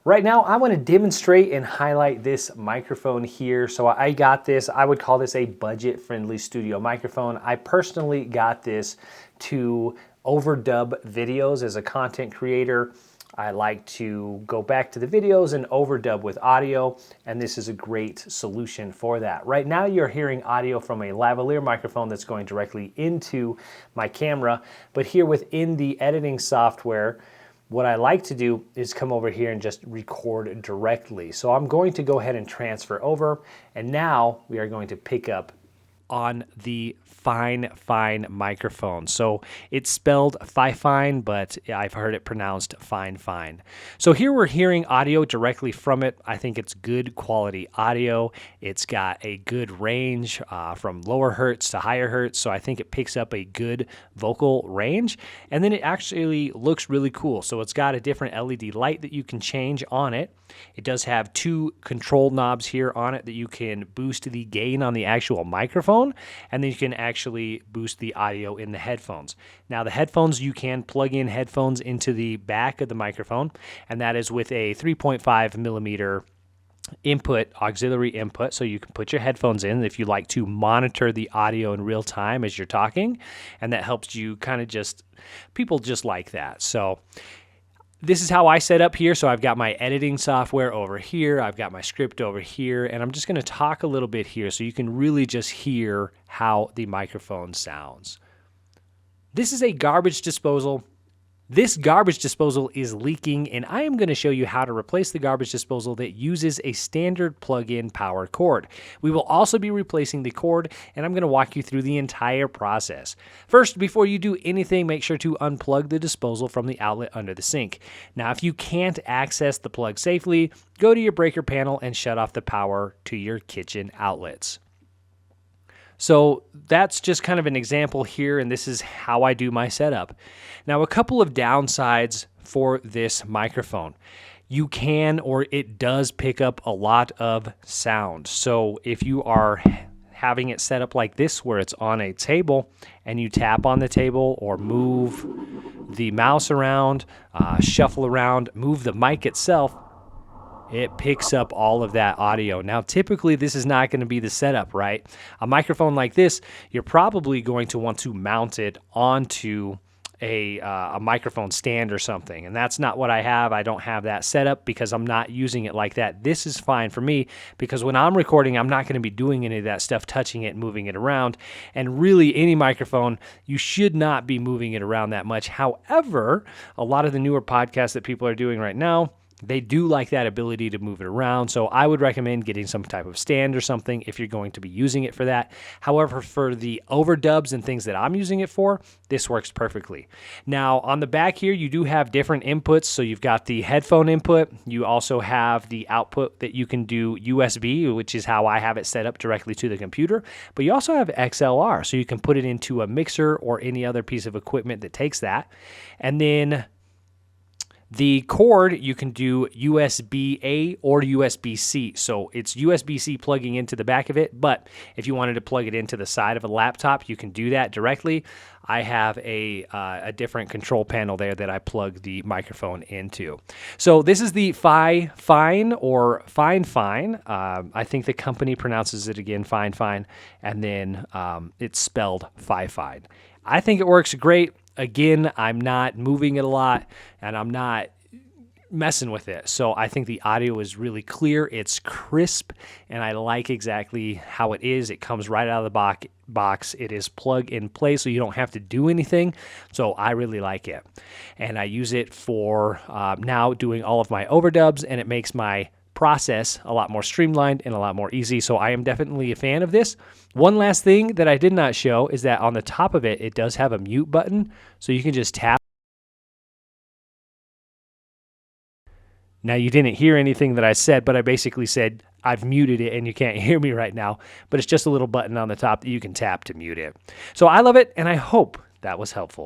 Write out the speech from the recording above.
Right now, I want to demonstrate and highlight this microphone here. So I got this, I would call this a budget-friendly studio microphone. I personally got this to overdub videos as a content creator. I like to go back to the videos and overdub with audio, and this is a great solution for that. Right now, you're hearing audio from a lavalier microphone that's going directly into my camera, but here within the editing software, what I like to do is come over here and just record directly. So I'm going to go ahead and transfer over, and now we are going to pick up on the FiFine microphone. So it's spelled FiFine, but I've heard it pronounced FiFine. So here we're hearing audio directly from it. I think it's good quality audio. It's got a good range from lower hertz to higher hertz. So I think it picks up a good vocal range. And then it actually looks really cool. So it's got a different LED light that you can change on it. It does have two control knobs here on it that you can boost the gain on the actual microphone, and then you can actually boost the audio in the headphones. Now the headphones, you can plug in headphones into the back of the microphone, and that is with a 3.5 millimeter input, auxiliary input, so you can put your headphones in if you like to monitor the audio in real time as you're talking, and that helps you kind of just, people just like that. So this is how I set up here. So I've got my editing software over here. I've got my script over here, and I'm just going to talk a little bit here so you can really just hear how the microphone sounds. This is a garbage disposal. This garbage disposal is leaking, and I am going to show you how to replace the garbage disposal that uses a standard plug-in power cord. We will also be replacing the cord, and I'm going to walk you through the entire process. First, before you do anything, make sure to unplug the disposal from the outlet under the sink. Now, if you can't access the plug safely, go to your breaker panel and shut off the power to your kitchen outlets. So that's just kind of an example here, and this is how I do my setup. Now, a couple of downsides for this microphone. You can, or it does pick up a lot of sound. So if you are having it set up like this, where it's on a table and you tap on the table or move the mouse around, shuffle around, move the mic itself, it picks up all of that audio. Now, typically, this is not going to be the setup, right? A microphone like this, you're probably going to want to mount it onto a microphone stand or something, and that's not what I have. I don't have that set up because I'm not using it like that. This is fine for me because when I'm recording, I'm not going to be doing any of that stuff, touching it and moving it around, and really any microphone, you should not be moving it around that much. However, a lot of the newer podcasts that people are doing right now, they do like that ability to move it around, so I would recommend getting some type of stand or something if you're going to be using it for that. However, for the overdubs and things that I'm using it for, this works perfectly. Now, on the back here, you do have different inputs, so you've got the headphone input. You also have the output that you can do USB, which is how I have it set up directly to the computer, but you also have XLR, so you can put it into a mixer or any other piece of equipment that takes that. And then the cord, you can do USB-A or USB-C. So it's USB-C plugging into the back of it, but if you wanted to plug it into the side of a laptop, you can do that directly. I have a different control panel there that I plug the microphone into. So this is the FiFine or FiFine. I think the company pronounces it again, FiFine, and then it's spelled FiFine. I think it works great. Again, I'm not moving it a lot, and I'm not messing with it. So I think the audio is really clear. It's crisp, and I like exactly how it is. It comes right out of the box. It is plug and play, so you don't have to do anything. So I really like it. And I use it for now doing all of my overdubs, and it makes my process a lot more streamlined and a lot more easy. So I am definitely a fan of this. One last thing that I did not show is that on the top of it, it does have a mute button. So you can just tap. Now, you didn't hear anything that I said, but I basically said I've muted it and you can't hear me right now, but it's just a little button on the top that you can tap to mute it. So I love it, and I hope that was helpful.